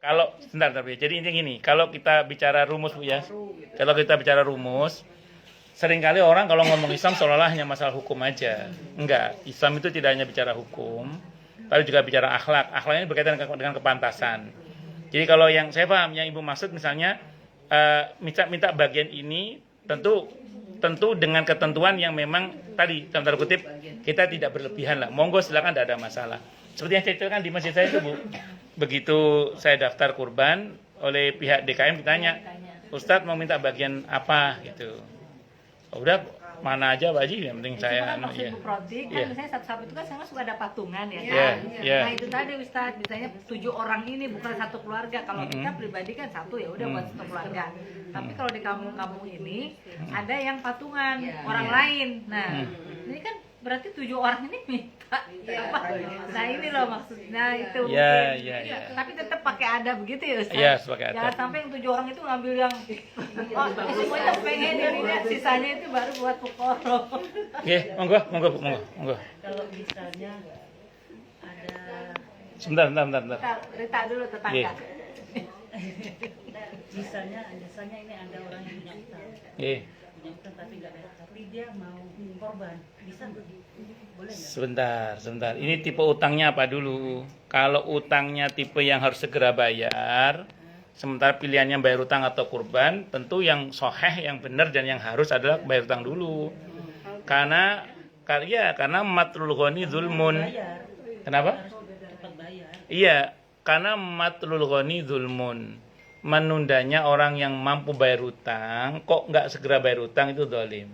Kalau sebentar tapi jadi intinya gini, kalau kita bicara rumus Bu ya. Kalau kita bicara rumus, seringkali orang kalau ngomong Islam seolah-olah hanya masalah hukum aja. Enggak, Islam itu tidak hanya bicara hukum, tapi juga bicara akhlak. Akhlak ini berkaitan dengan kepantasan. Jadi kalau yang saya paham, yang Ibu maksud misalnya minta bagian ini tentu dengan ketentuan yang memang tadi dalam tanda kutip kita tidak berlebihan lah. Monggo silakan, tidak ada masalah. Seperti yang saya ceritakan di masjid saya itu Bu. Begitu saya daftar kurban oleh pihak DKM ditanya, Ustadz mau minta bagian apa gitu. Udah mana aja Pak Haji, yang penting saya kan maksud Bu Prodi kan misalnya satu-satu itu kan sekarang suka ada patungan ya kan. Nah itu tadi Ustadz, misalnya 7 orang ini bukan satu keluarga. Kalau kita pribadi kan satu ya udah buat satu keluarga. Tapi kalau di kampung-kampung ini ada yang patungan orang lain. Nah ini kan berarti 7 orang ini minta apa? Nah ini loh maksudnya itu. Tapi tetap pakai ada begitu ya Ustaz? Iya, pakai ada. Jangan sampai yang 7 orang itu ngambil yang semuanya pengen yang ini, sisanya itu baru buat pukoro. Oke, monggo. Kalau misalnya ada Sebentar. Rita dulu tetangga. misalnya ini ada orang yang punya utang. Punya utang tapi nggak bayar, tapi dia mau korban, bisa nggak? Boleh nggak? Sebentar. Ini tipe utangnya apa dulu? Kalau utangnya tipe yang harus segera bayar, sementara pilihannya bayar utang atau kurban, tentu yang soheh, yang benar dan yang harus adalah bayar utang dulu. Karena matlul ghani zulmun. Kenapa? Cepat bayar. Iya, karena matlul ghani zulmun. Menundanya orang yang mampu bayar utang, kok nggak segera bayar utang, itu zalim.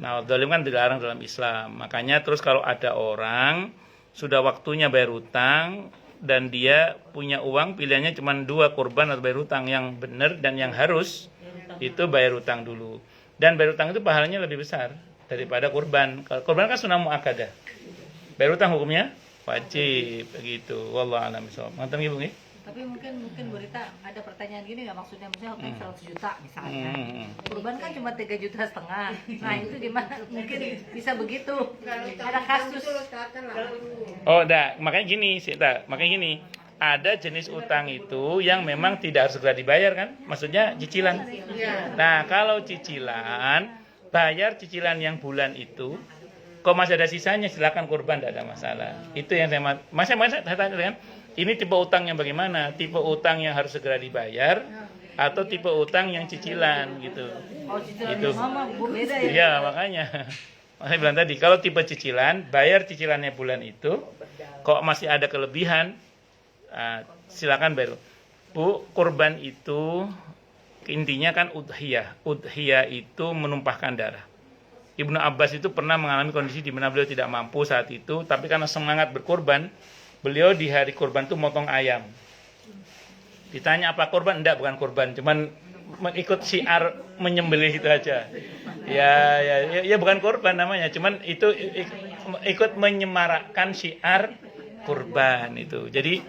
Nah, zalim kan dilarang dalam Islam. Makanya terus kalau ada orang sudah waktunya bayar utang dan dia punya uang, pilihannya cuma 2, kurban atau bayar utang. Yang benar dan yang harus itu bayar utang dulu. Dan bayar utang itu pahalanya lebih besar daripada kurban. Kalau kurban kan sunnah muakkadah. Bayar utang hukumnya wajib begitu. Wallahu a'lam bishawab. Ngoten Ibu nggih? Tapi mungkin Bu Rita ada pertanyaan gini nggak, maksudnya misalnya 100 juta misalnya. Kurban kan cuma 3,5 juta. Nah itu gimana? Mungkin bisa begitu. Ada kasus. Makanya gini. Ada jenis utang itu yang memang tidak harus segera dibayar kan? Maksudnya cicilan. Nah, kalau cicilan, bayar cicilan yang bulan itu, kok masih ada sisanya, silakan kurban, tidak ada masalah. Itu yang saya tanya kan, ini tipe utang yang bagaimana? Tipe utang yang harus segera dibayar atau tipe utang yang cicilan gitu. Oh, cicilan Itu. sama Bu beda ya? Iya, makanya. Saya bilang tadi, kalau tipe cicilan, bayar cicilannya bulan itu, kok masih ada kelebihan, silakan bayar. Bu, kurban itu intinya kan udhiyah. Udhiyah itu menumpahkan darah. Ibnu Abbas itu pernah mengalami kondisi di mana beliau tidak mampu saat itu, tapi karena semangat berkorban, beliau di hari kurban itu motong ayam. Ditanya apa kurban? Enggak, bukan kurban, cuman ikut syiar menyembelih itu aja. Ya bukan kurban namanya, cuman itu ikut menyemarakkan syiar kurban itu. Jadi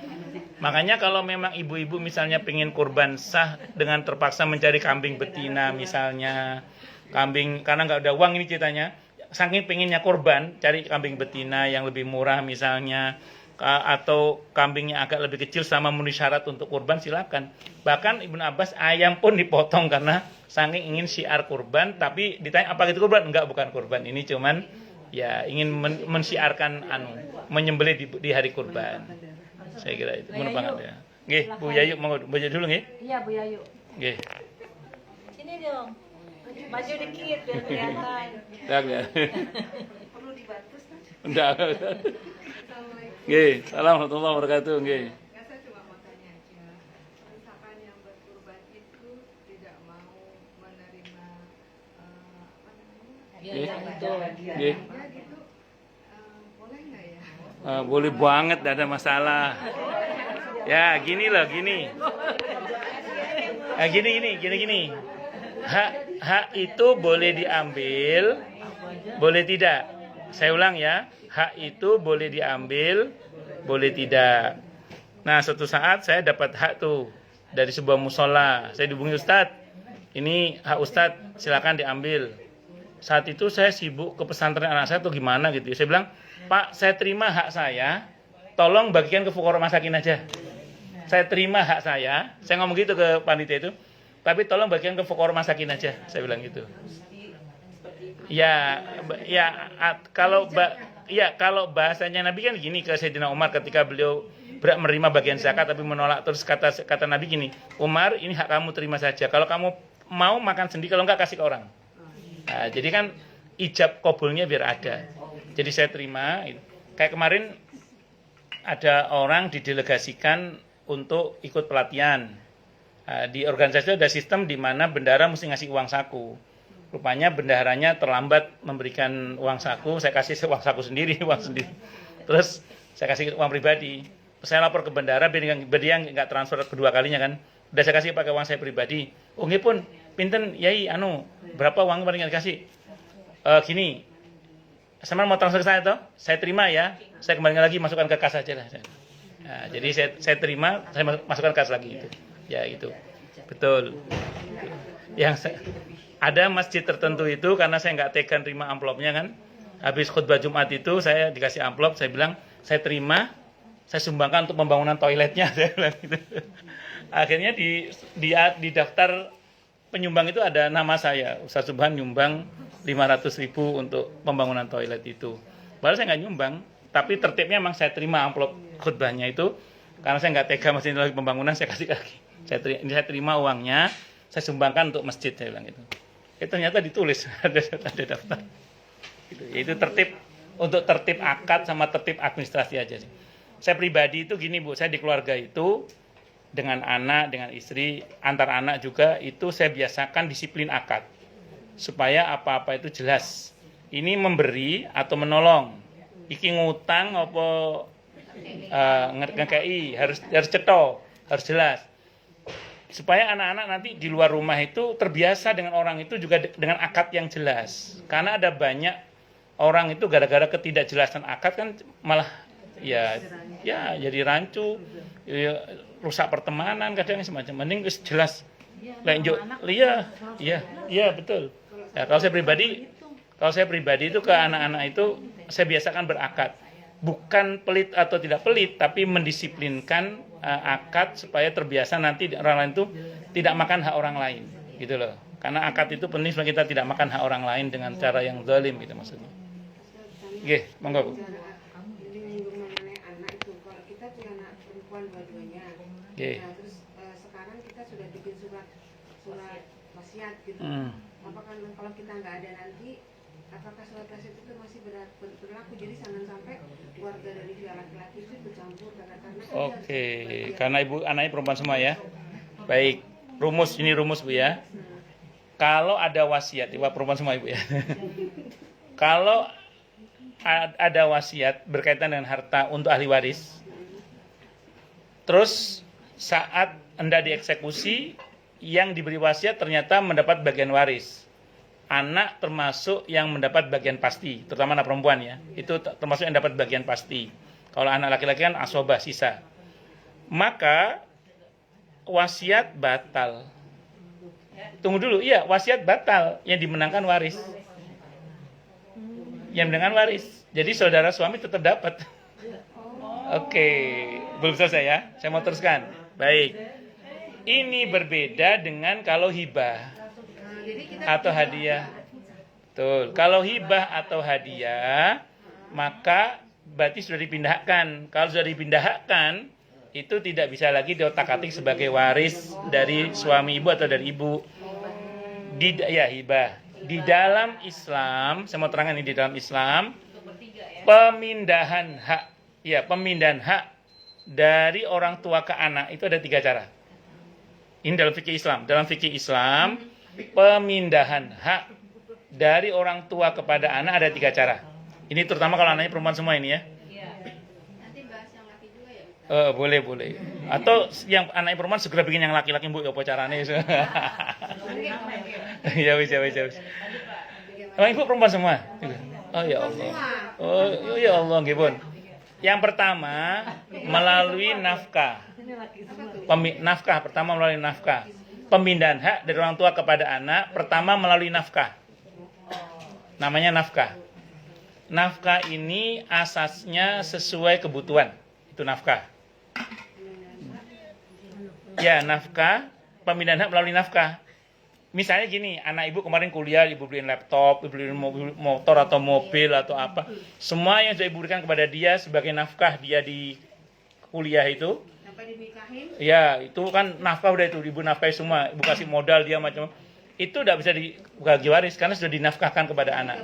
makanya kalau memang ibu-ibu misalnya pengen kurban sah dengan terpaksa mencari kambing betina misalnya, kambing karena nggak ada uang ini ceritanya, saking pengennya kurban cari kambing betina yang lebih murah misalnya, atau kambingnya agak lebih kecil sama memenuhi syarat untuk kurban, silakan. Bahkan Ibnu Abbas ayam pun dipotong karena saking ingin syiar kurban. Tapi ditanya apa itu kurban? Enggak, bukan kurban, ini cuman ya ingin mensyiarkan menyembelih di hari kurban. Saya kira itu merupakan ya. Nggih, Bu Yayu mau baca dulu nggih? Iya Bu Yayu. Nggih. Sini dong. Maju dikit biar kelihatan. Ya. Perlu dibantu kan? Enggak. Nggih, assalamualaikum warahmatullahi wabarakatuh. Nggih. Saya cuma mau tanya aja, misalkan yang berkurban itu tidak mau menerima Nggih. gitu, boleh nggak ya? Boleh banget, tidak ada masalah. Ya, gini. Gini. Hak itu boleh diambil, boleh tidak. Saya ulang ya, hak itu boleh diambil, boleh tidak. Nah, suatu saat saya dapat hak tuh dari sebuah musola. Saya dihubungi Ustadz, ini hak Ustadz, silakan diambil. Saat itu saya sibuk ke pesantren anak saya tuh gimana gitu. Saya bilang, Pak, saya terima hak saya, tolong bagikan ke fuqara masakin aja. saya terima hak saya ngomong gitu ke panitia itu, tapi tolong bagian ke Fuqara Masakin aja, saya bilang gitu. Ya, kalau bahasanya Nabi kan gini ke Sayyidina Umar ketika beliau berat menerima bagian zakat tapi menolak, terus kata Nabi gini, Umar ini hak kamu terima saja, kalau kamu mau makan sendiri, kalau enggak kasih ke orang. Nah, jadi kan ijab kabulnya biar ada. Jadi saya terima. Kayak kemarin ada orang didelegasikan untuk ikut pelatihan. Di organisasi ada sistem di mana bendahara mesti ngasih uang saku. Rupanya bendaharanya terlambat memberikan uang saku, saya kasih uang saku sendiri, uang sendiri. Terus saya kasih uang pribadi. Saya lapor ke bendahara biar dia nggak transfer kedua kalinya kan. Udah saya kasih pakai uang saya pribadi. Oh nggih pun, pinten yai berapa uang paling dikasih? Gini. Sama mau transfer ke saya toh? Saya terima ya. Saya kembalikan lagi masukkan ke kas aja lah. Nah, jadi saya terima, saya masukkan kas lagi itu. Ya itu. Betul. Ada masjid tertentu itu karena saya nggak tega terima amplopnya kan. Habis khutbah Jumat itu saya dikasih amplop, saya bilang saya terima, saya sumbangkan untuk pembangunan toiletnya. Saya bilang gitu. Akhirnya di daftar penyumbang itu ada nama saya, Ustaz Subhan nyumbang 500.000 untuk pembangunan toilet itu. Padahal saya nggak nyumbang, tapi tertibnya memang saya terima amplop khutbahnya itu karena saya nggak tega masih lagi pembangunan, saya kasih lagi. Saya terima uangnya, saya sumbangkan untuk masjid, saya bilang gitu. Ternyata ditulis ada daftar. Itu tertib untuk tertib akad sama tertib administrasi aja sih. Saya pribadi itu gini Bu, saya di keluarga itu dengan anak, dengan istri, antar anak juga itu saya biasakan disiplin akad supaya apa-apa itu jelas. Ini memberi atau menolong. Iki ngutang apa ngekei harus cetok, harus jelas. Supaya anak-anak nanti di luar rumah itu terbiasa dengan orang itu juga dengan akad yang jelas. Karena ada banyak orang itu gara-gara ketidakjelasan akad kan malah ya jadi rancu, ya, rusak pertemanan kadang semacam. Mending jelas. Iya betul. Ya, kalau saya pribadi itu ke anak-anak itu saya biasakan berakad. Bukan pelit atau tidak pelit, tapi mendisiplinkan akad supaya terbiasa nanti orang lain itu tidak makan hak orang lain, gitu loh. Karena akad itu penting supaya kita tidak makan hak orang lain dengan cara yang zalim, gitu maksudnya. Oke, monggo Bu. Anak itu, kalau kita punya anak perempuan dua-duanya, nah, terus sekarang kita sudah bikin surat wasiat gitu. Apakah kalau kita nggak ada nanti, apakah surat wasiat itu masih berlaku? Jadi jangan sampai keluarga dari pihak laki-laki itu bercampur karena Oke, karena ibu anaknya perempuan semua ya. Baik, ini rumus Bu ya. Kalau ada wasiat, ibu perempuan semua Ibu ya. Kalau ada wasiat berkaitan dengan harta untuk ahli waris, terus saat hendak dieksekusi, yang diberi wasiat ternyata mendapat bagian waris. Anak termasuk yang mendapat bagian pasti, terutama anak perempuan ya. Itu termasuk yang dapat bagian pasti. Kalau anak laki-laki kan asobah, sisa. Maka wasiat batal. Tunggu dulu, iya wasiat batal. Yang dimenangkan waris. Yang menangkan waris. Jadi saudara suami tetap dapat. Oke, belum selesai ya. Saya mau teruskan. Baik. Ini berbeda dengan kalau hibah atau hadiah. Betul. Kalau hibah atau hadiah, maka berarti sudah dipindahkan. Kalau sudah dipindahkan, itu tidak bisa lagi diotak-atik sebagai waris dari suami ibu atau dari ibu. Hibah. Di dalam Islam, saya mau terangkan ini di dalam Islam, pemindahan hak dari orang tua ke anak itu ada 3 cara. Ini dalam fikih Islam. Dalam fikih Islam, pemindahan hak dari orang tua kepada anak ada 3 cara. Ini terutama kalau anaknya perempuan semua ini ya. Nanti bahas yang laki juga ya? Boleh. Atau yang anaknya perempuan segera bikin yang laki-laki Bu, apa caranya? Ya wis. Emang ibu perempuan semua? Oh ya Allah. Oh ya Allah nggih pun. Yang pertama melalui nafkah. Pertama melalui nafkah. Pemindahan hak dari orang tua kepada anak pertama melalui nafkah. Namanya nafkah. Nafkah ini asasnya sesuai kebutuhan. Itu nafkah. Ya, nafkah, pemindahan hak melalui nafkah. Misalnya gini, anak ibu kemarin kuliah, ibu beliin laptop, ibu beliin motor atau mobil atau apa. Semua yang sudah ibu berikan kepada dia sebagai nafkah dia di kuliah itu. Sampai dinikahin. Ya, itu kan nafkah udah itu, ibu nafkahi semua. Ibu kasih modal dia macam. Itu udah bisa dibagi waris karena sudah dinafkahkan kepada anak.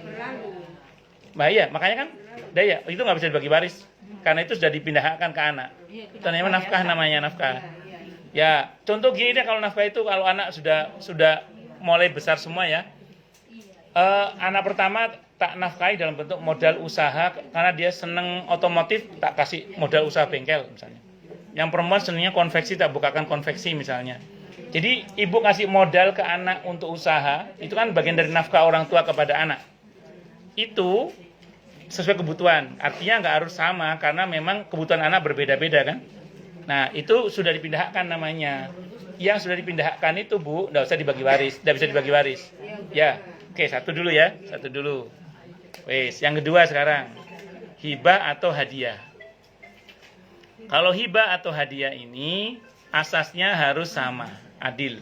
Nah iya, makanya kan, daya itu nggak bisa dibagi waris. Karena itu sudah dipindahkan ke anak. Itu namanya nafkah, namanya nafkah. Ya, contoh gini deh, kalau nafkah itu kalau anak sudah mulai besar semua ya. Anak pertama tak nafkahi dalam bentuk modal usaha karena dia seneng otomotif, tak kasih modal usaha bengkel misalnya. Yang perempuan senangnya konveksi, tak bukakan konveksi misalnya. Jadi ibu kasih modal ke anak untuk usaha, itu kan bagian dari nafkah orang tua kepada anak. Itu sesuai kebutuhan. Artinya nggak harus sama karena memang kebutuhan anak berbeda-beda kan. Nah, itu sudah dipindahkan namanya. Yang sudah dipindahkan itu, Bu, enggak usah dibagi waris, enggak bisa dibagi waris. Ya. Oke, satu dulu ya, satu dulu. Wes, yang kedua sekarang. Hibah atau hadiah. Kalau hibah atau hadiah ini asasnya harus sama, adil.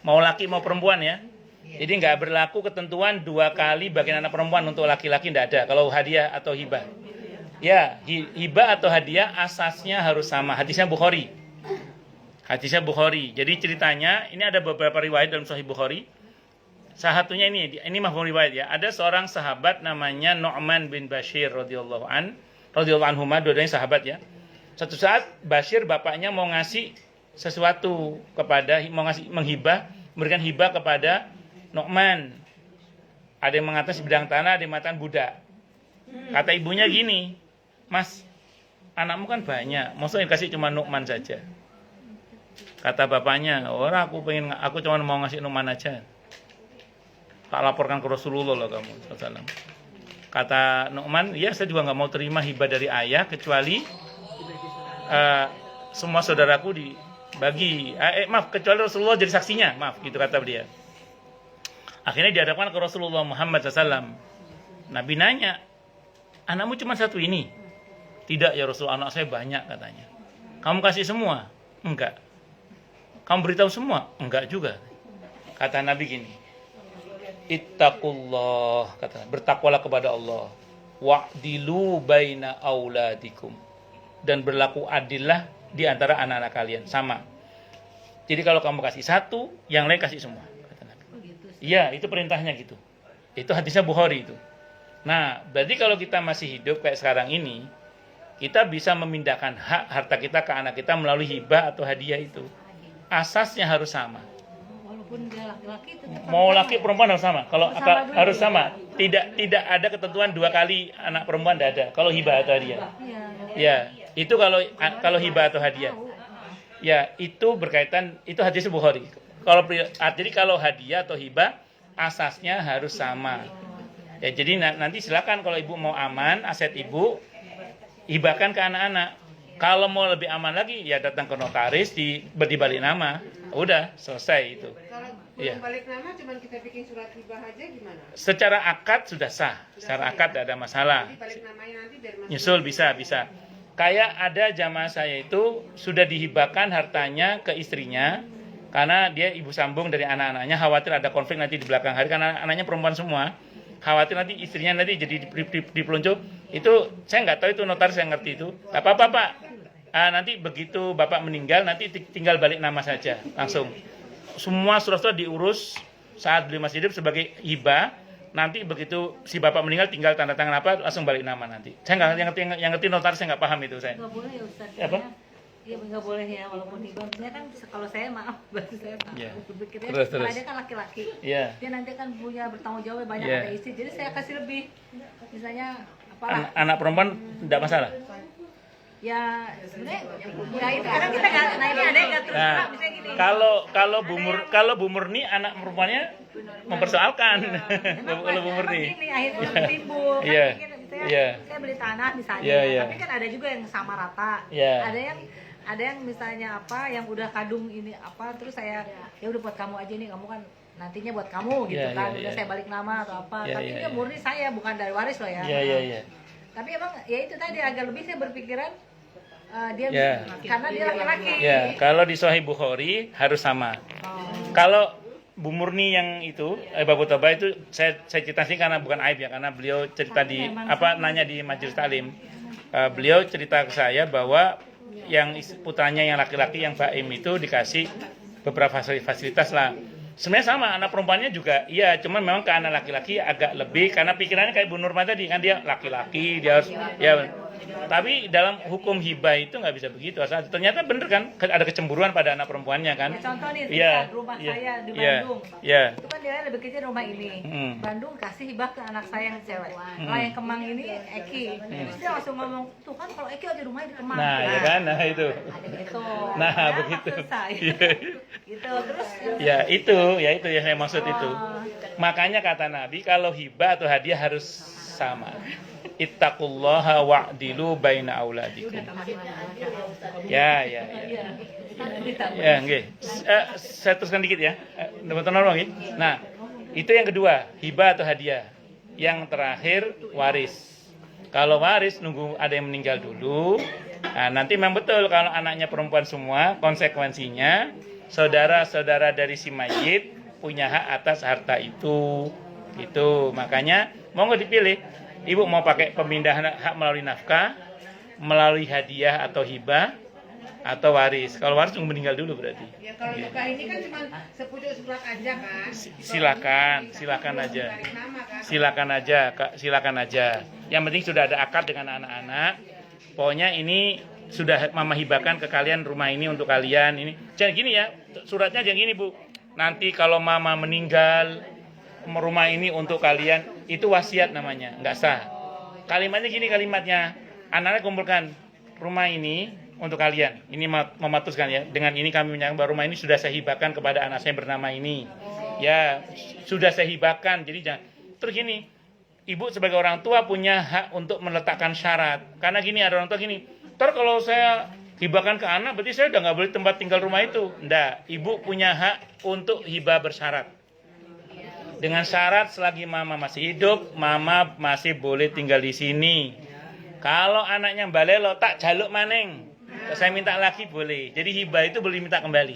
Mau laki mau perempuan ya. Jadi nggak berlaku ketentuan 2 kali bagian anak perempuan untuk laki-laki, nggak ada. Kalau hadiah atau hibah. Ya, hibah atau hadiah asasnya harus sama. Hadisnya Bukhari. Hadisnya Bukhari. Jadi ceritanya ini ada beberapa riwayat dalam Sahih Bukhari. Salah satunya ini mafhum riwayat ya. Ada seorang sahabat namanya Nu'man bin Bashir radhiyallahu anhuma, dua-duanya sahabat ya. Suatu saat Bashir bapaknya mau ngasih sesuatu kepada memberikan hibah kepada Nu'man. Ada yang mengatakan sebidang tanah, ada yang mengatakan budak. Kata ibunya gini, "Mas, anakmu kan banyak, maksudnya kasih cuma Nu'man saja." Kata bapaknya, aku cuma mau ngasih Nu'man aja. Tak laporkan ke Rasulullah lah kamu sallallahu. Kata Nu'man, ya saya juga nggak mau terima hibah dari ayah kecuali semua saudaraku dibagi. Kecuali Rasulullah jadi saksinya, gitu kata dia. Akhirnya dihadapkan ke Rasulullah Muhammad SAW. Nabi nanya, anakmu cuma satu ini? Tidak ya Rasul, anak saya banyak katanya. Kamu kasih semua? Enggak. Kamu beritahu semua? Enggak juga. Kata Nabi gini, ittaqullah, kata, bertakwalah kepada Allah. Wa'dilu baina auladikum. Dan berlaku adillah di antara anak-anak kalian, sama. Jadi kalau kamu kasih satu, yang lain kasih semua, kata Nabi. Iya, itu perintahnya gitu. Itu hadisnya Bukhari itu. Nah, berarti kalau kita masih hidup kayak sekarang ini, kita bisa memindahkan hak harta kita ke anak kita melalui hibah atau hadiah itu. Asasnya harus sama. Walaupun dia laki-laki itu mau laki perempuan harus sama. Kalau harus sama. Tidak ada ketentuan 2 kali anak perempuan, tidak ada. Kalau hibah atau hadiah. Ya, itu kalau hibah atau hadiah. Ya, itu berkaitan, itu hadis Bukhari. Jadi kalau hadiah atau hibah asasnya harus sama. Ya, jadi nanti silakan kalau ibu mau aman aset ibu hibahkan ke anak-anak. Kalau mau lebih aman lagi, ya datang ke notaris dibalik nama. Udah, selesai itu. Kalau belum balik nama, cuman kita bikin surat hibah aja gimana? Secara akad sudah sah. Secara akad tidak ada masalah. Jadi balik namanya nanti biar masuk. Nyusul bisa. Kayak ada jamaah saya itu sudah dihibahkan hartanya ke istrinya karena dia ibu sambung dari anak-anaknya, khawatir ada konflik nanti di belakang hari karena anaknya perempuan semua. Khawatir nanti istrinya nanti jadi dipeluncup. Itu saya nggak tahu, itu notaris yang ngerti itu. Tak apa-apa Pak. Nanti begitu bapak meninggal nanti tinggal balik nama saja langsung. Semua surat-surat diurus saat beliau masih hidup sebagai hibah. Nanti begitu si bapak meninggal tinggal tanda tangan apa langsung balik nama nanti. Saya nggak yang ngerti notaris, saya nggak paham itu saya. Nggak boleh ya Ustaz. Apa? Iya nggak boleh ya, walaupun hibah. Maksudnya kan kalau saya maaf, berarti saya berpikirnya Terus. kalau dia kan laki-laki, dia nanti kan punya bertanggung jawab banyak ada istri, jadi saya kasih lebih. Misalnya apalah. Anak perempuan tidak masalah. Ya sebenarnya ya itu kadang kita nggak, nah ini ada yang nggak terus terang misalnya gini. Kalau Bu Murni anak perempuannya mempersoalkan. Kalau Bu Murni. Ini akhirnya timbul. Saya beli tanah misalnya, tapi kan ada juga yang sama rata. Ada yang misalnya apa yang udah kadung ini apa, terus saya ya udah buat kamu aja nih, kamu kan nantinya buat kamu gitu kan. Udah saya balik nama atau apa. Tapi ini murni saya, bukan dari waris loh ya. Tapi emang ya itu tadi agak lebih saya berpikiran dia Ya. karena dia laki-laki. Ya, kalau di Sahih Bukhari harus sama. Kalau Bu Murni yang itu, Babu Toba itu saya cerita sih karena bukan aib ya, karena beliau cerita di nanya di majelis taklim. Beliau cerita ke saya bahwa yang putranya yang laki-laki yang baim itu dikasih beberapa fasilitas lah. Sebenarnya sama, anak perempuannya juga iya, cuman memang ke anak laki-laki agak lebih karena pikirannya kayak Bu Nurma tadi kan, dia laki-laki, dia harus ya. Tapi dalam hukum hibah itu nggak bisa begitu. Asal ternyata bener kan, ada kecemburuan pada anak perempuannya kan. Ya, contoh nih, Iya, rumah iya, saya di iya, Bandung. iya. Itu kan dia lebih kecil rumah ini. Bandung kasih hibah ke anak saya yang cewek. Kalau yang Kemang ini Eki. Terus dia langsung ngomong, tuh kan kalau Eki ada rumahnya di Kemang. Nah, ya kan, nah itu. Gitu. Nah, Ya, begitu. maksud saya. Gitu. Terus Ya itu yang saya maksud itu. Makanya kata Nabi kalau hibah atau hadiah harus sama. Ittaqullaha wa'dilu baina auladikum. Ya. Ya, nggih. Saya teruskan dikit ya. Dapat tolong nggih. Nah, itu yang kedua, hibah atau hadiah. Yang terakhir waris. Kalau waris nunggu ada yang meninggal dulu. Nah, nanti memang betul kalau anaknya perempuan semua, konsekuensinya saudara-saudara dari si mayit punya hak atas harta itu. Gitu. Makanya monggo dipilih. Ibu mau pakai pemindahan hak melalui nafkah, melalui hadiah atau hibah, atau waris. Kalau waris tunggu meninggal dulu berarti. Ya kalau nikah ini kan cuma sepucuk surat aja kan. Silakan aja. Tarik nama kan. Silakan aja. Yang penting sudah ada akad dengan anak-anak. Pokoknya ini sudah mama hibahkan ke kalian rumah ini untuk kalian ini. Jangan gini ya, suratnya jangan gini Bu. Nanti kalau mama meninggal, rumah ini untuk kalian, itu wasiat namanya, nggak sah. Kalimatnya gini kalimatnya, anak-anak kumpulkan rumah ini untuk kalian. Ini mematuskan ya, dengan ini kami menyatakan bahwa rumah ini sudah saya hibahkan kepada anak saya bernama ini. Ya, sudah saya hibahkan. Jadi jangan. Terus gini, ibu sebagai orang tua punya hak untuk meletakkan syarat. Karena gini, ada orang tua gini, ntar kalau saya hibahkan ke anak, berarti saya udah nggak boleh tempat tinggal rumah itu. Nggak, ibu punya hak untuk hibah bersyarat. Dengan syarat selagi mama masih hidup, mama masih boleh tinggal di sini. Kalau anaknya balelo, tak jaluk maneng. Saya minta lagi boleh. Jadi hibah itu boleh minta kembali.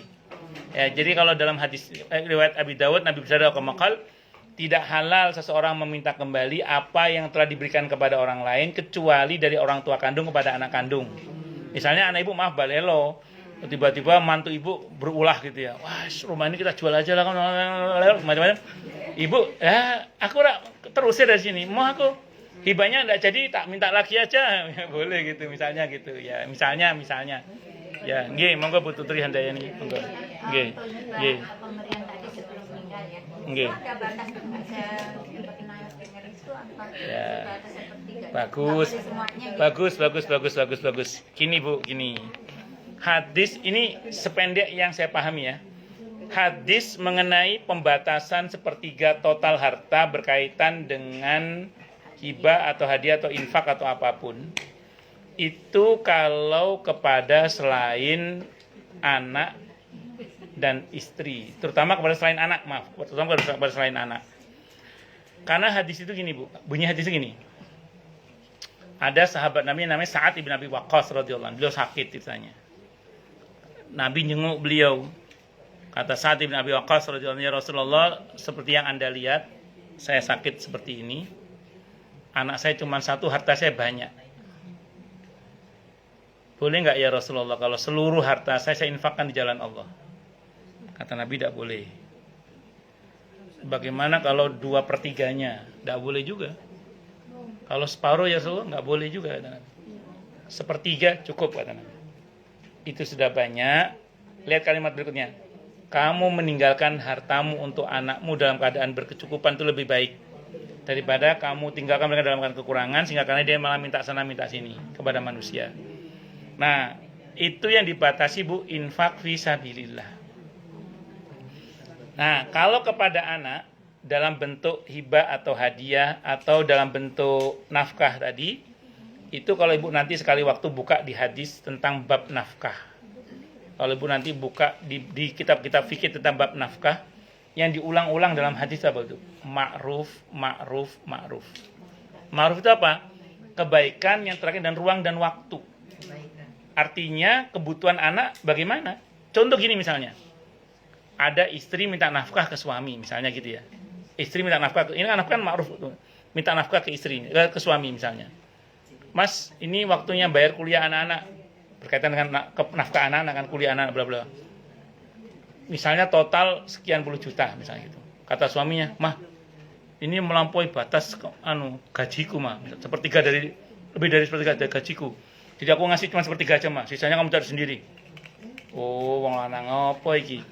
Ya, jadi kalau dalam hadis riwayat Abi Dawud, Nabi bersabda qamakal, tidak halal seseorang meminta kembali apa yang telah diberikan kepada orang lain kecuali dari orang tua kandung kepada anak kandung. Misalnya anak ibu maaf balelo, tiba-tiba mantu ibu berulah gitu ya. Wah, rumah ini kita jual aja lah, macam-macam. Ibu, aku terusir dari sini. Mau aku hibahnya enggak jadi, tak minta lagi aja. Boleh gitu misalnya gitu ya. Misalnya. Ya, nggih, monggo Bu Tutri handayani, monggo. Nggih. Pemberian tadi sebelum meninggal ya. Nggih. Ada batas itu apa? Ya. Batas sepertiga. Bagus. Gini Bu, gini. Hadis ini sependek yang saya pahami ya. Hadis mengenai pembatasan sepertiga total harta berkaitan dengan hibah atau hadiah atau infak atau apapun. Itu kalau kepada selain anak dan istri, terutama kepada selain anak, terutama kepada selain anak. Karena hadis itu gini Bu, bunyi hadis itu gini. Ada sahabat Nabi namanya Sa'ad ibn Abi Waqqas radhiyallahu anhu, beliau sakit ditanya. Nabi jenguk beliau. Kata Sa'ad bin Abi Waqqas radhiyallahu anhu, ya Rasulullah, seperti yang Anda lihat, saya sakit seperti ini. Anak saya cuma satu, harta saya banyak. Boleh enggak ya Rasulullah kalau seluruh harta saya infakkan di jalan Allah? Kata Nabi, tidak boleh. Bagaimana kalau 2/3-nya? Tidak boleh juga. Kalau separuh ya Rasulullah, enggak boleh juga, kata Nabi. 1/3 cukup, kata Nabi. Itu sudah banyak. Lihat kalimat berikutnya. Kamu meninggalkan hartamu untuk anakmu dalam keadaan berkecukupan itu lebih baik daripada kamu tinggalkan mereka dalam keadaan kekurangan sehingga karena dia malah minta sana minta sini kepada manusia. Nah, itu yang dibatasi Bu, infak fi sabilillah. Nah, kalau kepada anak dalam bentuk hibah atau hadiah atau dalam bentuk nafkah tadi, itu kalau Ibu nanti sekali waktu buka di hadis tentang bab nafkah. Kalau Ibu nanti buka di kitab-kitab fikih tentang bab nafkah, yang diulang-ulang dalam hadis apa itu? Ma'ruf. Ma'ruf itu apa? Kebaikan yang terakhir dan ruang dan waktu. Artinya kebutuhan anak bagaimana? Contoh gini misalnya, ada istri minta nafkah ke suami misalnya gitu ya. Istri minta nafkah, ini kan nafkah ma'ruf, minta nafkah ke istri, ke suami misalnya. Mas, ini waktunya bayar kuliah anak-anak, berkaitan dengan nafkah anak-anak, kan kuliah anak bla bla. Misalnya total sekian puluh juta misalnya gitu. Kata suaminya, "Mah, ini melampaui batas gajiku, mah. Sepertiga dari lebih dari sepertiga dari gajiku. Jadi aku ngasih cuma sepertiga aja, mah. Sisanya kamu cari sendiri." Oh, wong lanang apa iki?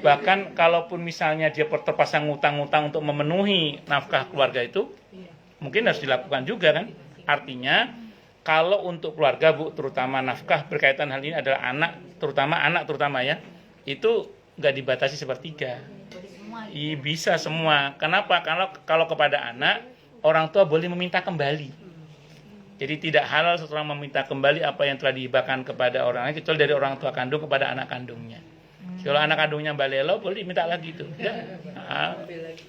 Bahkan kalaupun misalnya dia terpasang ngutang-ngutang untuk memenuhi nafkah keluarga itu, mungkin harus dilakukan juga kan? Artinya kalau untuk keluarga, Bu, terutama nafkah berkaitan hal ini adalah anak terutama ya, itu nggak dibatasi sepertiga. Bisa semua. Kenapa? Kalau kepada anak, orang tua boleh meminta kembali. Jadi tidak halal seseorang meminta kembali apa yang telah dihibahkan kepada orang lain, kecuali dari orang tua kandung kepada anak kandungnya. Kalau anak kandungnya balelo, boleh diminta lagi itu.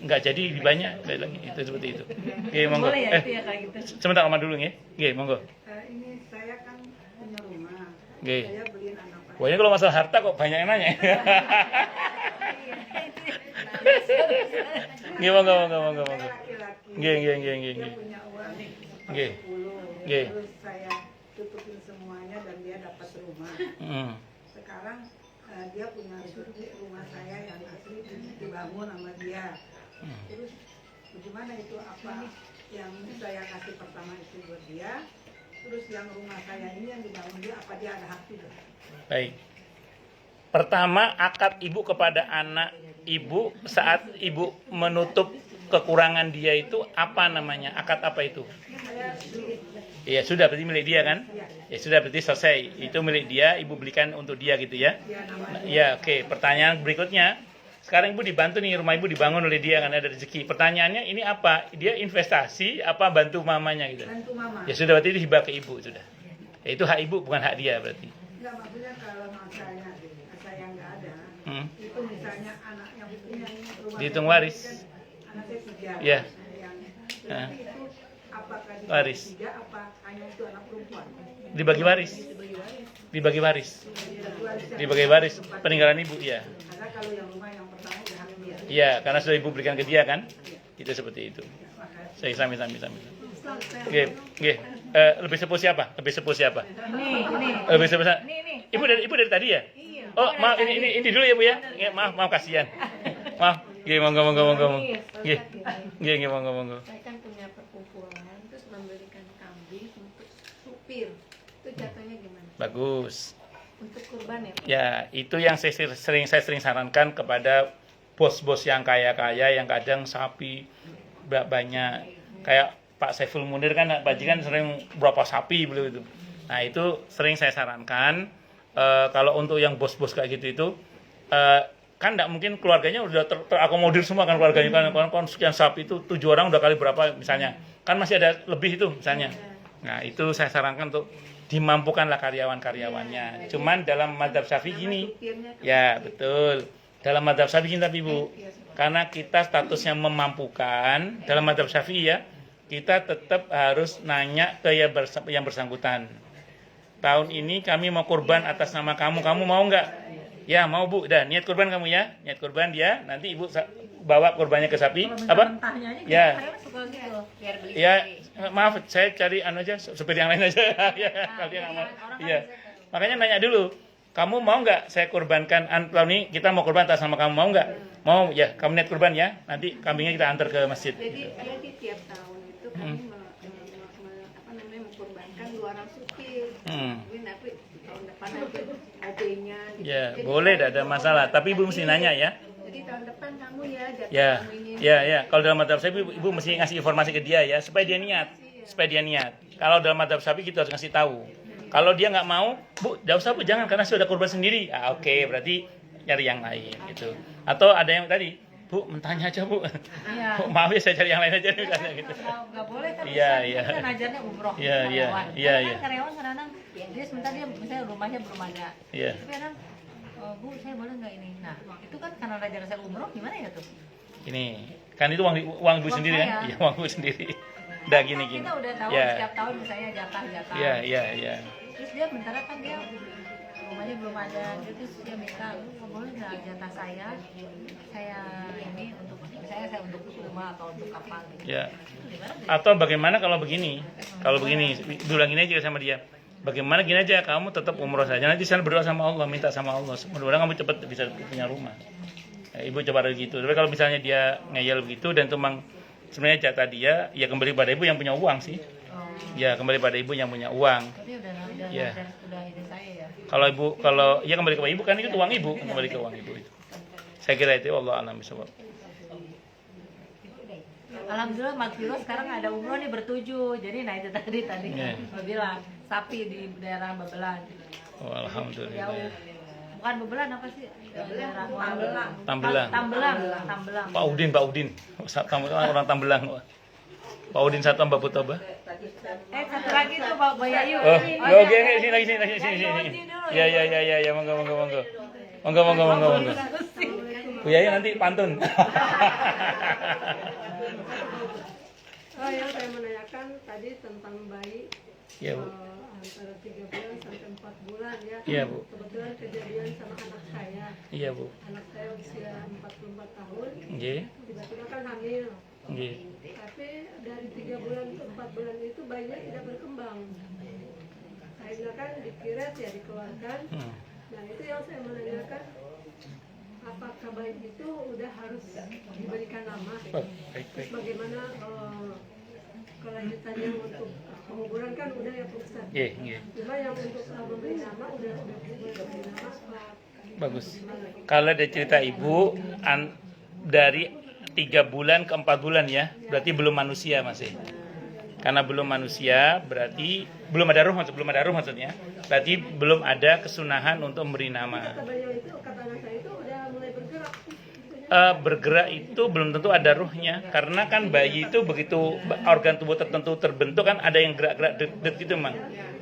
Enggak jadi banyak lagi. Itu seperti itu. Oke, monggo. Boleh ya, itu ya kayak gitu. Sebentar lama dulu nggih. Nggih, monggo. Ini saya kan punya rumah. Nggih. Saya beliin anak Wah, ini kalau masalah harta kok banyak yang nanya. Nggih, monggo. laki-laki. Nggih. Dia punya uang Nggih. 40, Nggih. terus saya tutupin semuanya dan dia dapat rumah. Sekarang dia punya rumah saya yang asli dibangun sama dia. Terus bagaimana itu, apa yang saya kasih pertama itu buat dia, terus yang rumah saya ini yang dibangun dia, apa dia ada hak itu? Baik. Pertama, akad ibu kepada anak ibu saat ibu menutup kekurangan dia itu apa namanya? Akad apa itu? Iya, sudah berarti milik dia kan? Ya sudah berarti selesai. Itu milik dia, ibu belikan untuk dia gitu ya. Ya, oke. Pertanyaan berikutnya, sekarang ibu dibantu nih, rumah ibu dibangun oleh dia kan, ada rezeki. Pertanyaannya ini apa? Dia investasi apa bantu mamanya gitu? Bantu mama. Ya sudah berarti itu hibah ke ibu sudah. Ya, itu hak ibu bukan hak dia berarti. Enggak, maksudnya kalau saya nggak ada, itu misalnya anak yang punya rumah Dihitung saya waris. kan anak saya 3. Iya. Berarti itu apakah Waris. 3 apa hanya itu anak perempuan? Dibagi waris. Dibagi waris peninggalan ibu, iya. Karena kalau yang rumah yang pertama udah hak dia. Iya, karena sudah ibu berikan ke dia kan? Itu seperti itu. Saya sami. Nggih. Lebih sepuh siapa? Ini. Lebih sepuh. Ini. Ibu dari tadi ya? Iya. Oh, maaf ini dulu ya, Bu ya. Ya, maaf kasihan. Maaf. Nggih, monggo. Nggih, monggo. Saya kan punya perkumpulan, terus membelikan kambing untuk supir. Itu jatuhnya gimana? Bagus. Untuk kurban ya? Ya, itu yang saya sering sarankan kepada bos-bos yang kaya-kaya yang kadang sapi banyak. Kayak Pak Saiful Munir kan, Pak Ji kan sering berapa sapi beliau itu. Nah, itu sering saya sarankan kalau untuk yang bos-bos kayak gitu itu kan enggak mungkin keluarganya udah terakomodir semua kan keluarganya kan sekian sapi itu 7 orang udah kali berapa misalnya. Kan masih ada lebih itu misalnya. Nah, itu saya sarankan untuk dimampukanlah karyawan-karyawannya. Cuman dalam mazhab Syafi'i gini. Ya, betul. Dalam mazhab Syafi'i tapi Bu, karena kita statusnya memampukan dalam mazhab Syafi'i ya, kita tetap harus nanya ke yang bersangkutan. Tahun ini kami mau kurban atas nama kamu mau nggak? Ya mau Bu, dah niat kurban kamu ya, niat kurban dia, nanti ibu bawa kurbannya ke sapi. Apa? Ya. Ya, maaf, saya cari aja, seperti yang lain aja. Ya, kalau dia nggak mau. Iya. Makanya nanya dulu, kamu mau nggak saya kurbankan tahun ini kita mau kurban atas nama kamu mau nggak? Mau ya, kamu niat kurban ya, nanti kambingnya kita antar ke masjid. Jadi tiap tahun itu kami mengkurbankan 2 orang supir. Mungkin tapi tahun depan nanti mobilnya. Ya, boleh, tidak ada masalah. Tapi ibu mesti nanya ya. Jadi tahun depan kamu ya jatuh kamu ini. Ya. Kalau dalam mazhab Syafi'i ibu mesti ngasih informasi ke dia ya, supaya dia niat. Kalau dalam mazhab Syafi'i kita harus ngasih tahu. Kalau dia nggak mau, Bu, tidak usah Bu, jangan karena sudah kurban sendiri. Oke, berarti cari yang lain gitu. Atau ada yang tadi, Bu, mentanya aja Bu. Iya. Maaf ya saya cari yang lain aja misalnya gitu. Nggak boleh kan? Iya. Kita ngajarnya umroh. Iya. Kan karyawan kadang-kadang dia sebentar dia misalnya rumahnya belum ada. Iya. Tapi kadang Bu, saya boleh nggak ini? Nah, itu kan karena ngajar saya umroh gimana ya tuh? Ini kan itu uang ibu sendiri kan? Iya, uang ibu sendiri. Udah gini. Kita udah tahu Ya. setiap tahun misalnya jatah. Iya. terus dia bentar kan dia rumahnya belum ada, terus dia minta, lu boleh nggak jatah saya ini untuk misalnya saya untuk rumah atau untuk apa gitu. Ya. Atau bagaimana kalau begini? Kalau begini, bilang gini aja sama dia. Bagaimana gini aja, kamu tetap umroh saja. Nanti saya berdoa sama Allah, minta sama Allah. Mudah-mudahan kamu cepat bisa punya rumah. Ya, ibu coba gitu. Tapi kalau misalnya dia ngeyel begitu dan memang sebenarnya jatah dia, ya kembali pada ibu yang punya uang sih. Ya kembali pada ibu yang punya uang. Tapi udah Ya. ide saya ya. Kalau ya kembali ke ibu kan itu uang ibu, kembali ke uang ibu itu. Saya kira itu Allah a'lam bishawab. Alhamdulillah Mas Viro sekarang ada umroh nih bertujuh. Jadi nah itu tadi Yeah. Mbak bilang sapi di daerah Babelan. Oh, alhamdulillah. Jauh. Bukan Babelan apa sih? Daerah Tambelang. Tambelang. Pak Udin. Orang Tambelang. Pak Udin satu Mbak Putoba. Satu lagi tuh Pak Bayayu. Oh, oke, sini. Ya, monggo. Bu Yayu nanti pantun. Yang saya menanyakan tadi tentang bayi Iya, Bu. antara 3 bulan sampai 4 bulan ya. Iya, Bu. Kebetulan kejadian sama anak saya. Iya, Bu. Anak saya usia 44 tahun. Nggih. Tiba-tiba kan hamil. Nggih. Tapi dari 3 bulan ke 4 bulan itu bayinya tidak berkembang. Akhirnya kan dikiret ya dikeluarkan. Nah itu yang saya menanyakan, apakah bayi itu udah harus diberikan nama? Baik. Terus bagaimana kelanjutannya untuk penguburan kan udah ya Pak Ustaz. Nggih. Cuma yang untuk memberi nama udah memberi nama Pak. Bagus. Kalau ada cerita ibu dari 3 bulan ke 4 bulan ya, berarti belum manusia masih. Karena belum manusia berarti belum ada ruh maksudnya. Berarti belum ada kesunahan untuk memberi nama. Kata beliau itu, kata anak saya itu udah mulai bergerak. Bergerak itu belum tentu ada ruhnya, karena kan bayi itu begitu organ tubuh tertentu terbentuk kan ada yang gerak-gerak det gitu Mang.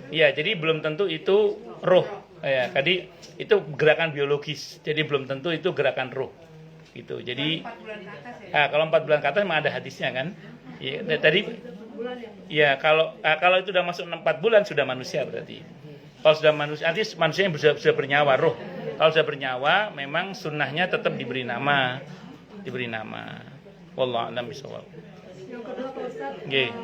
Ya, jadi belum tentu itu ruh. Ya, tadi itu gerakan biologis. Jadi belum tentu itu gerakan ruh. Gitu. Jadi kalau 4 bulan ke atas memang ada hadisnya kan. Ya, tadi ya kalau itu sudah masuk 4 bulan sudah manusia berarti. Kalau sudah manusia, nanti manusia yang sudah bernyawa roh. Kalau sudah bernyawa, memang sunnahnya tetap diberi nama. Wallahu a'lam bishawab. Yang kedua Pak Ustaz, Nggih.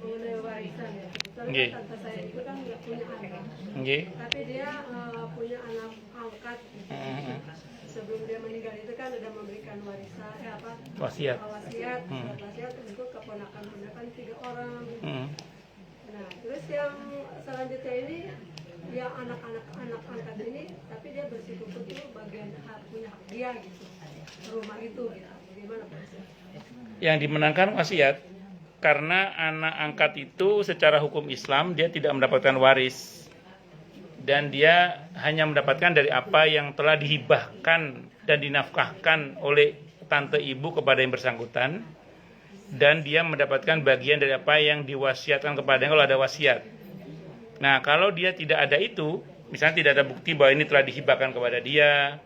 mengenai warisan ya. Nggih. Soalnya tante saya itu kan nggak punya anak. Nggih. Tapi dia punya anak angkat. Sebelum dia meninggal itu kan udah memberikan warisan, Wasiat. Wasiat untuk keponakan-ponakan 3 orang. Nah, terus yang selanjutnya ini yang anak-anak angkat ini, tapi dia bersikukuh itu bagian punya hak dia gitu, rumah itu gitu. Bagaimana Pak Ustaz? Yang dimenangkan wasiat karena anak angkat itu secara hukum Islam dia tidak mendapatkan waris. Dan dia hanya mendapatkan dari apa yang telah dihibahkan dan dinafkahkan oleh tante ibu kepada yang bersangkutan, dan dia mendapatkan bagian dari apa yang diwasiatkan kepadanya kalau ada wasiat. Nah, kalau dia tidak ada itu, misalnya tidak ada bukti bahwa ini telah dihibahkan kepada dia,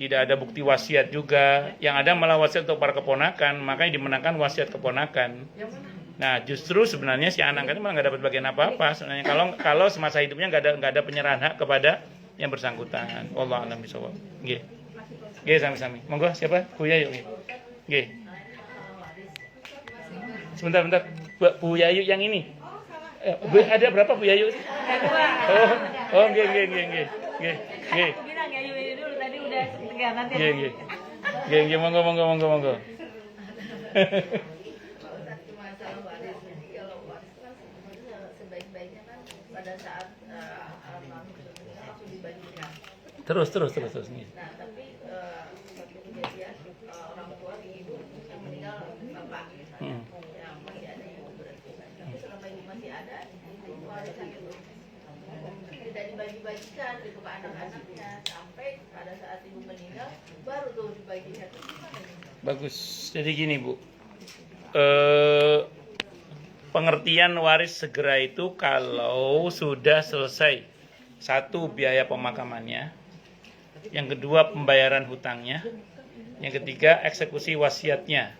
tidak ada bukti wasiat juga, yang ada malah wasiat untuk para keponakan, makanya dimenangkan wasiat keponakan. Nah, justru sebenarnya si anak itu malah nggak dapat bagian apa-apa. Sebenarnya kalau semasa hidupnya nggak ada penyerahan hak kepada yang bersangkutan. Wallahu a'lam bishawab. Nggih. Nggih, sami-sami. Monggo siapa? Bu Yayu. Nggih. Sebentar. Bu Yayu yang ini. Ada berapa Bu Yayu? Oh, nggih. Aku bilang Yayu ini dulu tadi udah sekian nanti. Nggih, monggo. Terus. Nah, tapi suatu kejadian orang tua ibu yang meninggal bapak misalnya, yang masih ada ibu berarti. Tapi selama ibu masih ada, itu warisan itu tidak dibagi-bagikan gitu ke anak-anaknya sampai pada saat ibu meninggal baru tuh dibagikan. Itu gimana nih? Bagus. Jadi gini Bu, pengertian waris segera itu kalau sudah selesai, 1 biaya pemakamannya, yang kedua pembayaran hutangnya, yang ketiga eksekusi wasiatnya.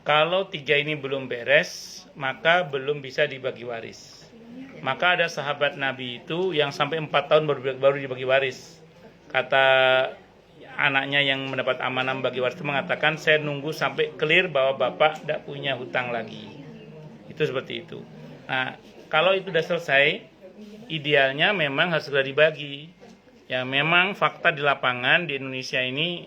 Kalau 3 ini belum beres, maka belum bisa dibagi waris. Maka ada sahabat Nabi itu yang sampai 4 tahun baru dibagi waris. Kata anaknya yang mendapat amanah bagi waris itu mengatakan, saya nunggu sampai clear bahwa bapak tidak punya hutang lagi. Itu seperti itu. Nah, kalau itu sudah selesai, idealnya memang harus segera dibagi. Ya memang fakta di lapangan di Indonesia ini,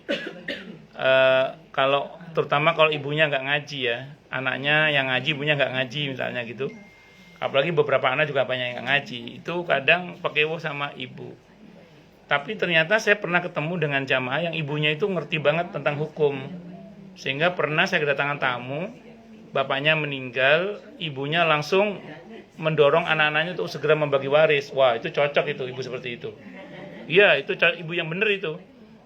kalau terutama kalau ibunya nggak ngaji ya, anaknya yang ngaji, ibunya nggak ngaji misalnya gitu. Apalagi beberapa anak juga banyak yang nggak ngaji. Itu kadang pekewo sama ibu. Tapi ternyata saya pernah ketemu dengan jamaah yang ibunya itu ngerti banget tentang hukum. Sehingga pernah saya kedatangan tamu, bapaknya meninggal, ibunya langsung mendorong anak-anaknya untuk segera membagi waris. Wah, itu cocok itu, ibu seperti itu. Iya, itu ibu yang benar itu.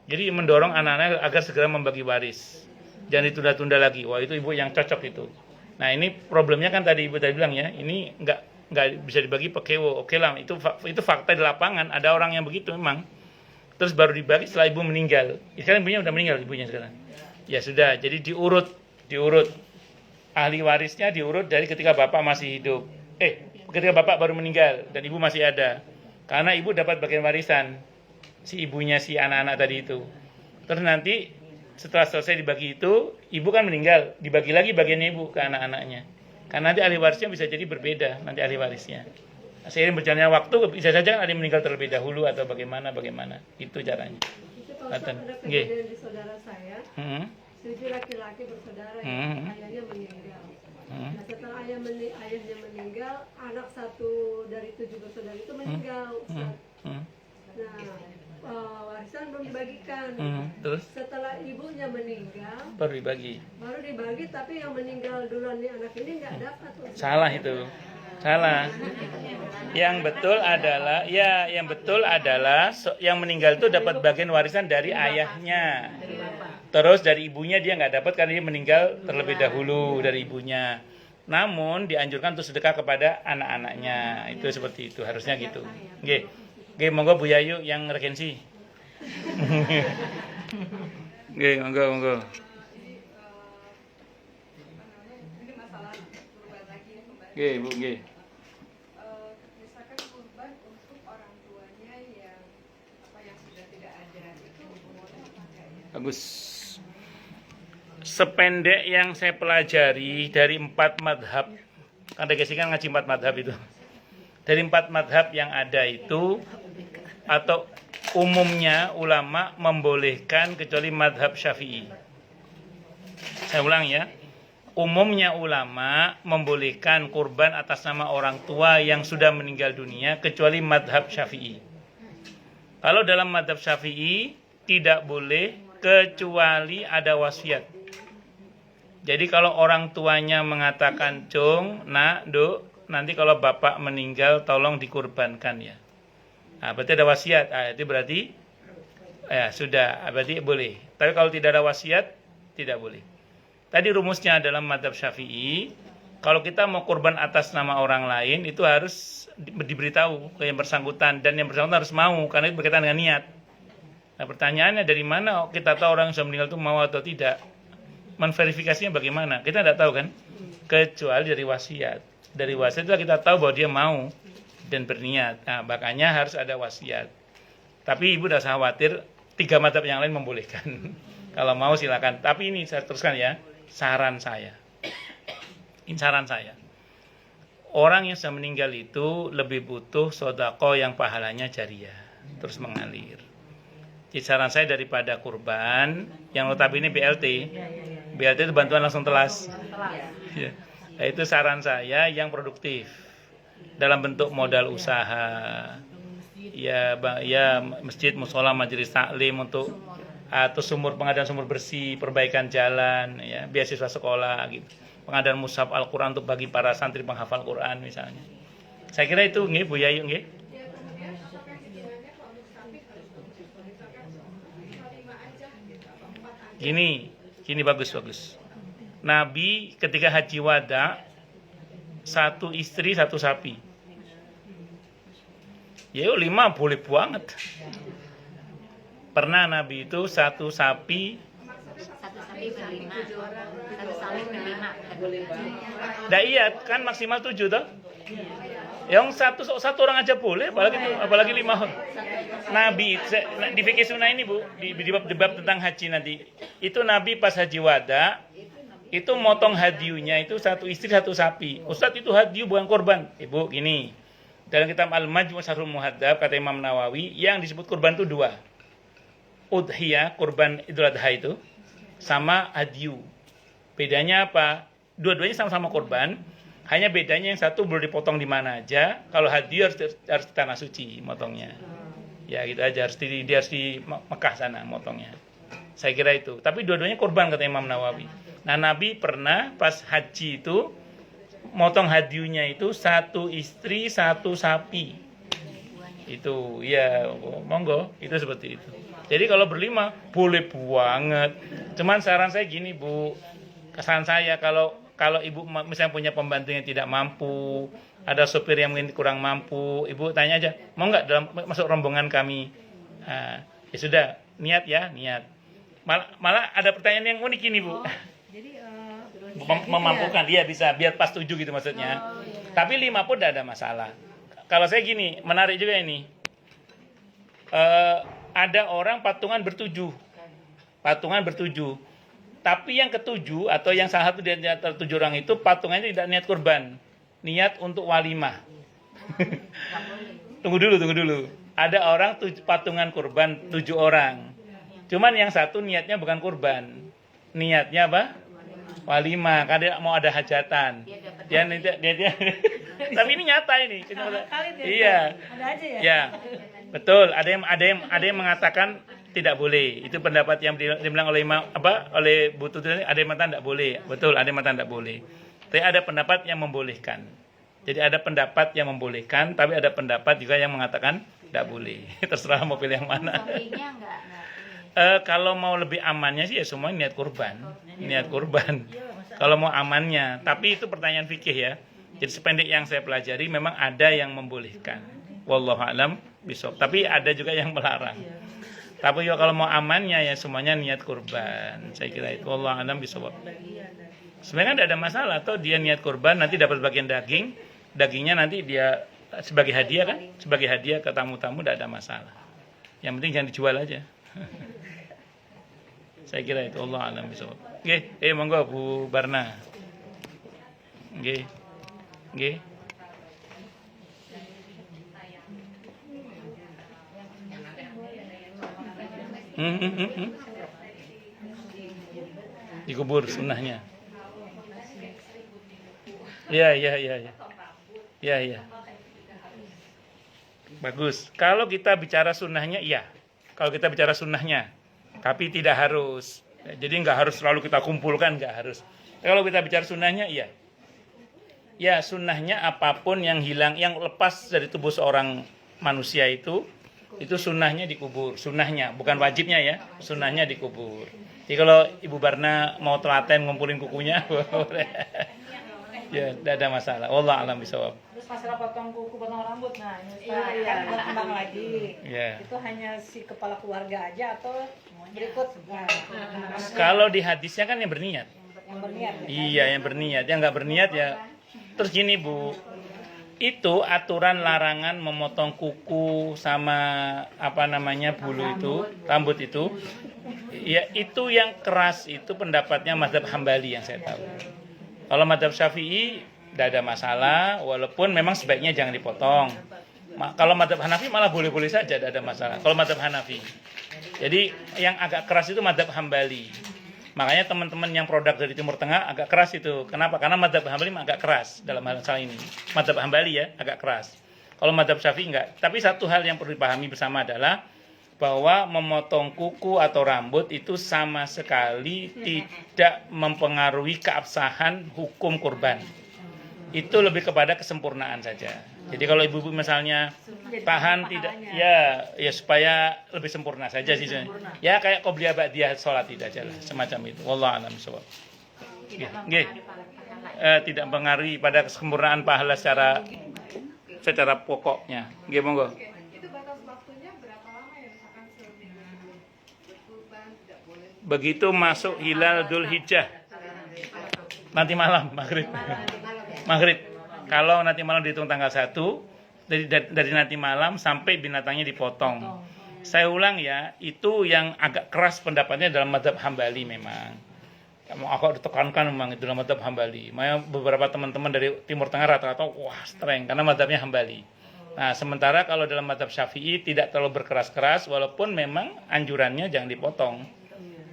Jadi mendorong anak-anaknya agar segera membagi waris. Jangan ditunda-tunda lagi. Wah, itu ibu yang cocok itu. Nah, ini problemnya kan tadi ibu tadi bilang ya, ini nggak bisa dibagi pekewo. Oke lah, itu fakta di lapangan. Ada orang yang begitu memang. Terus baru dibagi setelah ibu meninggal. Sekarang ibunya udah meninggal, ibunya sekarang. Ya sudah, jadi diurut. Ahli warisnya diurut dari ketika bapak masih hidup. Ketika bapak baru meninggal dan ibu masih ada. Karena ibu dapat bagian warisan si ibunya si anak-anak tadi itu. Terus nanti setelah selesai dibagi itu, ibu kan meninggal, dibagi lagi bagiannya ibu ke anak-anaknya. Karena nanti ahli warisnya bisa jadi berbeda, nanti ahli warisnya. Seiring berjalannya waktu bisa saja ada yang meninggal terlebih dahulu atau bagaimana. Itu caranya. Itu kalau ada kejadian di saudara saya, 7 laki-laki bersaudara ya, ayahnya meninggal. Nah, setelah ayahnya meninggal, anak satu dari 7 bersaudara itu meninggal. Nah, warisan belum dibagikan. Terus? Setelah ibunya meninggal, Baru dibagi, tapi yang meninggal duluan nih anak ini nggak dapat. Salah itu. Salah. Yang betul adalah yang meninggal itu dapat bagian warisan dari ayahnya. Terus dari ibunya dia nggak dapat karena dia meninggal terlebih dahulu dari ibunya. Namun dianjurkan untuk sedekah kepada anak-anaknya. Itu seperti itu, harusnya gitu. Oke, monggo Bu Yayu yang regensi. Oke, monggo. Oke, Bu, oke. Misalkan kurban untuk orang tuanya yang sudah tidak ada itu boleh apa enggak ya? Bagus. Sependek yang saya pelajari dari 4 madhab, kan Degesi kan ngaji 4 madhab itu. Dari 4 madhab yang ada itu, atau umumnya ulama membolehkan kecuali madhab Syafi'i. Saya ulang ya. Umumnya ulama membolehkan kurban atas nama orang tua yang sudah meninggal dunia kecuali madhab Syafi'i. Kalau dalam madhab Syafi'i tidak boleh kecuali ada wasiat. Jadi kalau orang tuanya mengatakan, "Cung, nak, Duk, nanti kalau bapak meninggal tolong dikurbankan ya." Nah, berarti ada wasiat. Itu berarti ya sudah, berarti boleh. Tapi kalau tidak ada wasiat tidak boleh. Tadi rumusnya dalam madhab Syafi'i, kalau kita mau kurban atas nama orang lain itu harus diberitahu ke yang bersangkutan, dan yang bersangkutan harus mau karena itu berkaitan dengan niat. Nah, pertanyaannya dari mana kita tahu orang yang sudah meninggal itu mau atau tidak? Menverifikasinya bagaimana? Kita tidak tahu kan? Kecuali dari wasiat. Dari wasiat itu kita tahu bahwa dia mau dan berniat. Nah, makanya harus ada wasiat. Tapi ibu tidak usah khawatir, 3 madhab yang lain membolehkan. Kalau mau silakan. Tapi ini saya teruskan ya. Saran saya. Orang yang sudah meninggal itu lebih butuh sedekah yang pahalanya jariyah, terus mengalir. Jadi saran saya daripada kurban, yang notabene BLT. BLT itu bantuan langsung telas. Ya. Nah, itu saran saya yang produktif. Dalam bentuk modal usaha. Ya masjid, mushola, majelis taklim untuk atau pengadaan sumur bersih, perbaikan jalan, ya, beasiswa sekolah gitu. Pengadaan mushaf Al-Qur'an untuk bagi para santri penghafal Quran misalnya. Saya kira itu nggih Bu Yayu nggih. Gini bagus. Nabi ketika haji wada 1 istri 1 sapi. Ya 5 boleh banget. Pernah Nabi itu 1 sapi berlima, 1 sapi berlima. iya kan maksimal 7 toh? Yang satu orang aja boleh, apalagi 5 orang. Nabi di fikih sunnah ini Bu, di bab tentang haji nanti. Itu Nabi pas haji wada itu motong hadiunya itu 1 istri 1 sapi. Ustadz itu hadiu bukan korban. Ibu gini. Dalam kitab Al-Majmu' Syarhul Muhadzab kata Imam Nawawi yang disebut korban itu 2. Udhiyah, korban Idul Adha itu sama hadiu. Bedanya apa? Dua-duanya sama-sama korban. Hanya bedanya yang satu boleh dipotong di mana aja. Kalau hadiu harus di tanah suci motongnya. Ya gitu aja, dia harus di Mekah sana motongnya. Saya kira itu. Tapi dua-duanya korban kata Imam Nawawi. Nah Nabi pernah pas haji itu motong hadiunya itu 1 istri 1 sapi. Itu ya monggo itu seperti itu. Jadi kalau berlima boleh banget. Cuman saran saya gini Bu, kesan saya kalau ibu misalnya punya pembantu yang tidak mampu, ada sopir yang mungkin kurang mampu, ibu tanya aja, mau nggak masuk rombongan kami? Nah, ya sudah, niat. Malah ada pertanyaan yang unik ini Bu. Jadi Memampukan dia bisa biar pas 7 gitu maksudnya. Tapi 5 pun tidak ada masalah. Kalau saya gini, menarik juga ini. Ada orang patungan bertujuh. Tapi yang ketujuh atau yang salah satu di antara 7 orang itu patungannya tidak niat kurban, niat untuk walimah. Tunggu dulu. Ada orang patungan kurban 7 orang. Cuman yang satu niatnya bukan kurban. Niatnya apa? Walimah, karena mau ada hajatan. Dia tapi ini nyata ini. Iya. Ada aja ya? Ya. Betul, ada yang mengatakan tidak boleh. Itu pendapat yang dibilang oleh oleh Bu Tutu, ada yang mengatakan tidak boleh. Betul, ada yang mengatakan tidak boleh. Tapi ada pendapat yang membolehkan. Jadi ada pendapat yang membolehkan, tapi ada pendapat juga yang mengatakan tidak boleh. Terserah mau pilih yang mana. Sampingnya enggak. Kalau mau lebih amannya sih ya semua niat kurban. Kalau mau amannya, tapi itu pertanyaan fikih ya. Jadi sependek yang saya pelajari memang ada yang membolehkan. Wallahu a'lam bishawab. Tapi ada juga yang melarang. Tapi ya kalau mau amannya ya semuanya niat kurban. Saya kira itu wallahu a'lam bishawab. Sebenarnya tidak ada masalah, atau dia niat kurban nanti dapat bagian dagingnya nanti dia sebagai hadiah kan, sebagai hadiah ke tamu-tamu tidak ada masalah. Yang penting jangan dijual aja. Saya kira itu Allah alam bisawab. Nggih, monggo Bu Barna. Nggih. Dikubur sunnahnya. Ya. Bagus. Kalau kita bicara sunnahnya, iya. Kalau kita bicara sunnahnya, tapi tidak harus. Jadi nggak harus selalu kita kumpulkan, nggak harus. Kalau kita bicara sunnahnya, iya. Ya sunnahnya apapun yang hilang, yang lepas dari tubuh seorang manusia itu sunnahnya dikubur. Sunnahnya, bukan wajibnya ya. Sunnahnya dikubur. Jadi kalau Ibu Barna mau telaten ngumpulin kukunya, boleh. Ya, tidak ada masalah. Wallah alam bisawab. Terus masalah potong kuku, potong rambut, nah ini kan berkembang lagi. Itu hanya si kepala keluarga aja atau berikut? Kalau di hadisnya kan yang berniat. Yang berniat. Iya, yang berniat. Yang nggak berniat ya. Terus gini Bu, itu aturan larangan memotong kuku sama bulu itu, rambut itu. Ya itu yang keras itu pendapatnya mazhab Hambali yang saya tahu. Kalau mazhab Syafi'i tidak ada masalah, walaupun memang sebaiknya jangan dipotong. Kalau mazhab Hanafi malah boleh-boleh saja, tidak ada masalah. Kalau mazhab Hanafi. Jadi yang agak keras itu mazhab Hambali. Makanya teman-teman yang produk dari Timur Tengah agak keras itu. Kenapa? Karena mazhab Hambali agak keras dalam hal ini. Mazhab Hambali ya agak keras. Kalau mazhab Syafi'i enggak. Tapi satu hal yang perlu dipahami bersama adalah bahwa memotong kuku atau rambut itu sama sekali tidak mempengaruhi keabsahan hukum kurban. Itu lebih kepada kesempurnaan saja. Jadi kalau ibu-ibu misalnya tahan tidak, ya supaya lebih sempurna saja sih. Ya kayak qobliyah ba'diyah sholat tidak aja lah, semacam itu. Wallahu a'lam bishawab. Tidak mempengaruhi pada kesempurnaan pahala secara pokoknya. Nggih monggo. Begitu masuk hilal Dzulhijjah nanti malam maghrib Kalau nanti malam dihitung tanggal 1, dari nanti malam sampai binatangnya dipotong. Saya ulang ya, itu yang agak keras pendapatnya dalam mazhab Hambali memang. Aku ditekankan memang itu dalam mazhab Hambali. Makanya beberapa teman-teman dari Timur Tengah rata-rata wah streng karena mazhabnya Hambali. Nah, sementara kalau dalam mazhab Syafi'i tidak terlalu berkeras-keras walaupun memang anjurannya jangan dipotong.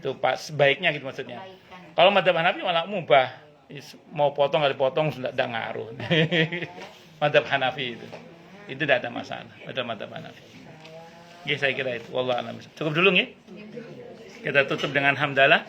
Itu Pak sebaiknya gitu maksudnya. Kalau mazhab Hanafi malah mubah. Mau potong nggak dipotong sudah tidak ngaruh. Mazhab Hanafi itu tidak ada masalah. Ada mazhab Hanafi. Ya saya kira itu. Wallahu a'lam. Cukup dulu ya. Kita tutup dengan hamdalah.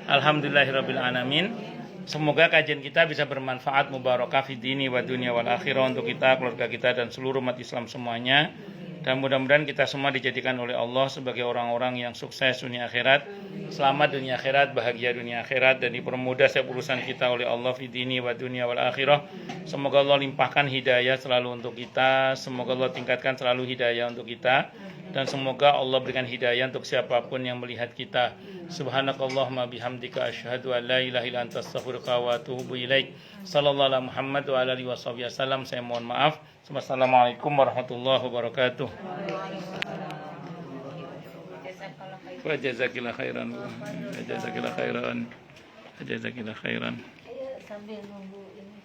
Alhamdulillahirabbil alamin. Semoga kajian kita bisa bermanfaat mubarakah fid dini wa dunya wal akhirah untuk kita, keluarga kita dan seluruh umat Islam semuanya. Dan mudah-mudahan kita semua dijadikan oleh Allah sebagai orang-orang yang sukses dunia akhirat, selamat dunia akhirat, bahagia dunia akhirat dan dipermudah setiap urusan kita oleh Allah fid dini wa dunya wal akhirah. Semoga Allah limpahkan hidayah selalu untuk kita, semoga Allah tingkatkan selalu hidayah untuk kita. Dan semoga Allah berikan hidayah untuk siapapun yang melihat kita. Subhanakallahumma bihamdika asyhadu an la ilaha illa anta astaghfiruka wa atubu ilaik. Sallallahu alaihi Muhammad wa alihi wasallam. Saya mohon maaf. Wassalamualaikum warahmatullahi wabarakatuh. Wa jazakillah khairan. Wa jazakillah khairan. Wa jazakillah khairan. Sambil nunggu ini.